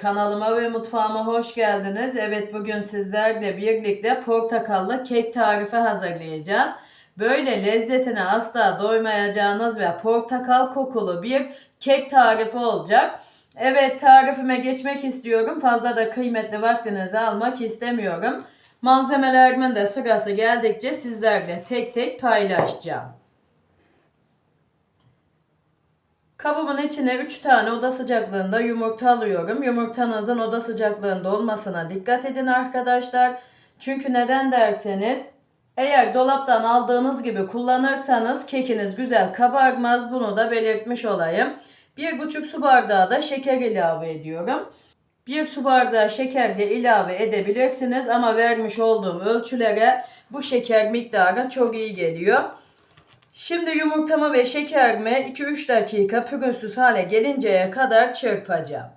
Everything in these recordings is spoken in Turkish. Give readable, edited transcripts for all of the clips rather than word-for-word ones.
Kanalıma ve mutfağıma hoş geldiniz. Evet, bugün sizlerle birlikte portakallı kek tarifi hazırlayacağız. Böyle lezzetine asla doymayacağınız ve portakal kokulu bir kek tarifi olacak. Evet, tarifime geçmek istiyorum. Fazla da kıymetli vaktinizi almak istemiyorum. Malzemelerimin de sırası geldikçe sizlerle tek tek paylaşacağım. Kabımın içine 3 tane oda sıcaklığında yumurta alıyorum. Yumurtanızın oda sıcaklığında olmasına dikkat edin arkadaşlar. Çünkü neden derseniz, eğer dolaptan aldığınız gibi kullanırsanız kekiniz güzel kabarmaz. Bunu da belirtmiş olayım. 1,5 su bardağı da şeker ilave ediyorum. 1 su bardağı şeker de ilave edebilirsiniz ama vermiş olduğum ölçülere bu şeker miktarı çok iyi geliyor. Şimdi yumurtamı ve şekerimi 2-3 dakika pürüzsüz hale gelinceye kadar çırpacağım.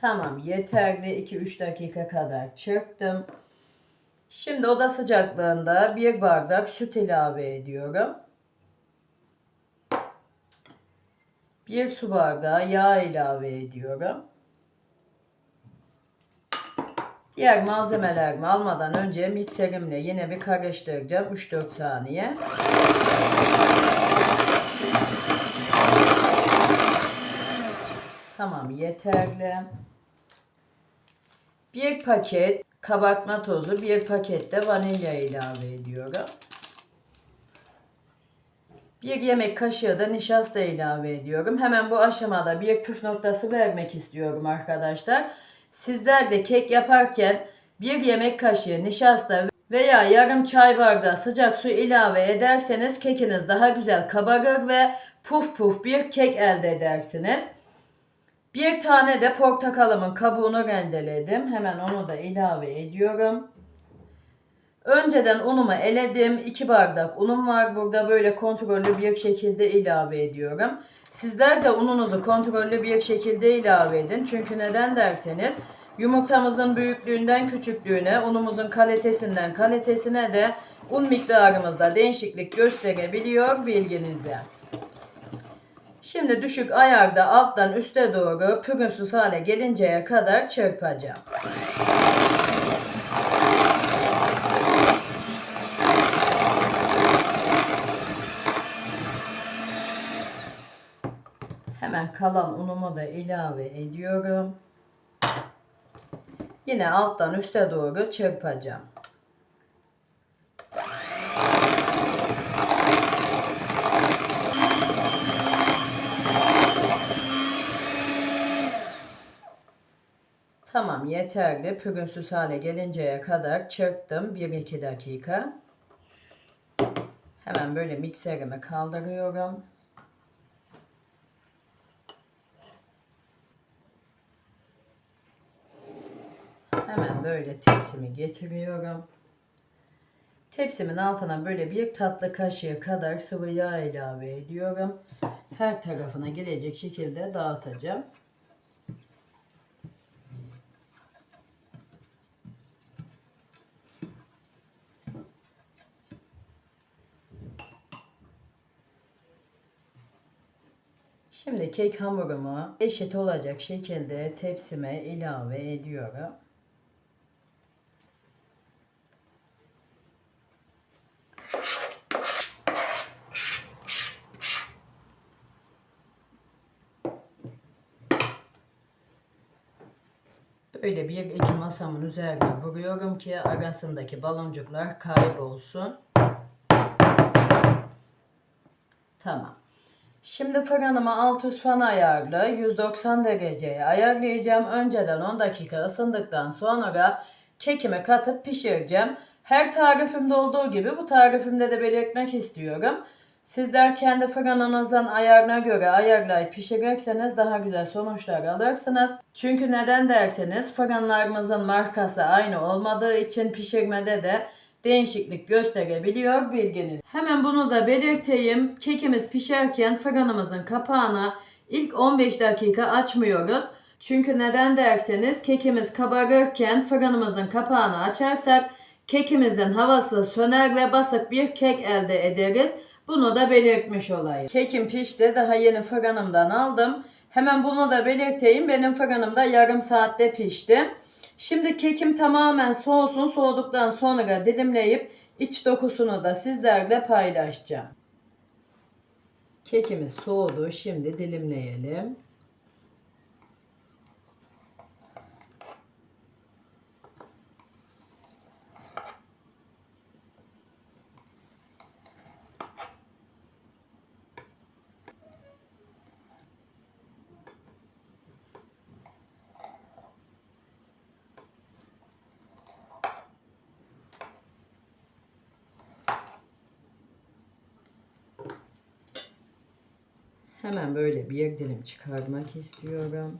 Tamam, yeterli. 2-3 dakika kadar çırptım. Şimdi oda sıcaklığında 1 bardak süt ilave ediyorum. 1 su bardağı yağ ilave ediyorum. Diğer malzemelerimi almadan önce mikserimle yine bir karıştıracağım 3-4 saniye. Tamam, yeterli. 1 paket kabartma tozu, 1 paket de vanilya ilave ediyorum. 1 yemek kaşığı da nişasta ilave ediyorum. Hemen bu aşamada bir püf noktası vermek istiyorum arkadaşlar. Sizler de kek yaparken 1 yemek kaşığı nişasta veya yarım çay bardağı sıcak su ilave ederseniz kekiniz daha güzel kabarır ve puf puf bir kek elde edersiniz. 1 tane de portakalımın kabuğunu rendeledim. Hemen onu da ilave ediyorum. Önceden unumu eledim. 2 bardak unum var. Burada böyle kontrollü bir şekilde ilave ediyorum. Sizler de ununuzu kontrollü bir şekilde ilave edin. Çünkü neden derseniz, yumurtamızın büyüklüğünden küçüklüğüne, unumuzun kalitesinden kalitesine de un miktarımızda değişiklik gösterebiliyor, bilginize. Şimdi düşük ayarda alttan üste doğru pürüzsüz hale gelinceye kadar çırpacağım. Hemen kalan unumu da ilave ediyorum. Yine alttan üste doğru çırpacağım. Tamam, yeterli. Pürüzsüz hale gelinceye kadar çırptım 1-2 dakika. Hemen böyle mikserimi kaldırıyorum. Hemen böyle tepsimi getiriyorum. Tepsimin altına böyle 1 tatlı kaşığı kadar sıvı yağ ilave ediyorum. Her tarafına gelecek şekilde dağıtacağım. Şimdi kek hamurumu eşit olacak şekilde tepsime ilave ediyorum. Böyle bir iki masamın üzerine vuruyorum ki arasındaki baloncuklar kaybolsun. Tamam. Şimdi fırınımı alt üst fan ayarlı 190 dereceye ayarlayacağım. Önceden 10 dakika ısındıktan sonra kekimi katıp pişireceğim. Her tarifimde olduğu gibi bu tarifimde de belirtmek istiyorum. Sizler kendi fırınınızın ayarına göre ayarlayıp pişirirseniz daha güzel sonuçlar alırsınız. Çünkü neden derseniz, fırınlarımızın markası aynı olmadığı için pişirmede de değişiklik gösterebiliyor, bilginiz. Hemen bunu da belirteyim. Kekimiz pişerken fırınımızın kapağını ilk 15 dakika açmıyoruz. Çünkü neden derseniz kekimiz kabarırken fırınımızın kapağını açarsak kekimizin havası söner ve basık bir kek elde ederiz. Bunu da belirtmiş olayım. Kekim pişti. Daha yeni fırınımdan aldım. Hemen bunu da belirteyim. Benim fırınımda yarım saatte pişti. Şimdi kekim tamamen soğusun. Soğuduktan sonra dilimleyip iç dokusunu da sizlerle paylaşacağım. Kekimiz soğudu. Şimdi dilimleyelim. Hemen böyle bir dilim çıkarmak istiyorum.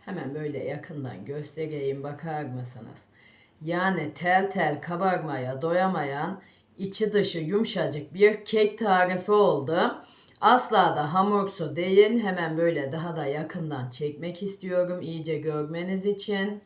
Hemen böyle yakından göstereyim, bakar mısınız? Yani tel tel kabarmaya doyamayan, içi dışı yumuşacık bir kek tarifi oldu. Asla da hamursu değil. Hemen böyle daha da yakından çekmek istiyorum iyice görmeniz için.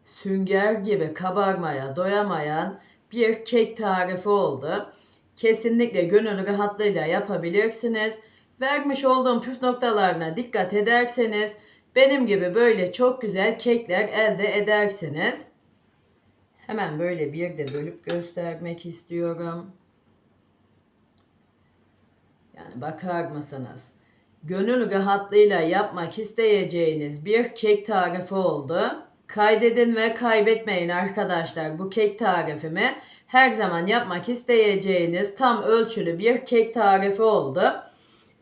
Sünger gibi kabarmaya doyamayan bir kek tarifi oldu. Kesinlikle gönül rahatlığıyla yapabilirsiniz. Vermiş olduğum püf noktalarına dikkat ederseniz benim gibi böyle çok güzel kekler elde edersiniz. Hemen böyle bir de bölüp göstermek istiyorum. Yani bakar mısınız? Gönül rahatlığıyla yapmak isteyeceğiniz bir kek tarifi oldu. Kaydedin ve kaybetmeyin arkadaşlar bu kek tarifimi. Her zaman yapmak isteyeceğiniz tam ölçülü bir kek tarifi oldu.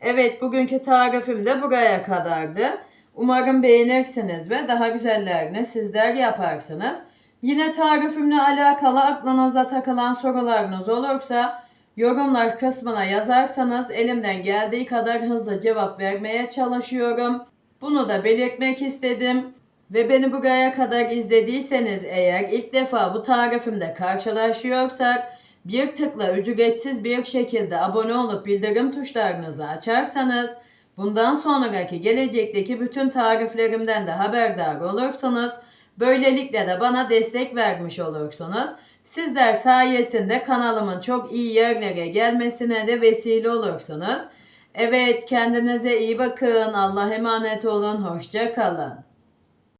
Evet, bugünkü tarifim de buraya kadardı. Umarım beğenirsiniz ve daha güzellerini sizler yaparsınız. Yine tarifimle alakalı aklınızda takılan sorularınız olursa yorumlar kısmına yazarsanız elimden geldiği kadar hızlı cevap vermeye çalışıyorum. Bunu da belirtmek istedim. Ve beni buraya kadar izlediyseniz eğer ilk defa bu tarifimde karşılaşıyorsak bir tıkla ücretsiz bir şekilde abone olup bildirim tuşlarınızı açarsanız bundan sonraki gelecekteki bütün tariflerimden de haberdar olursunuz. Böylelikle de bana destek vermiş olursunuz. Sizler sayesinde kanalımın çok iyi yerlere gelmesine de vesile olursunuz. Evet, kendinize iyi bakın. Allah'a emanet olun. Hoşça kalın.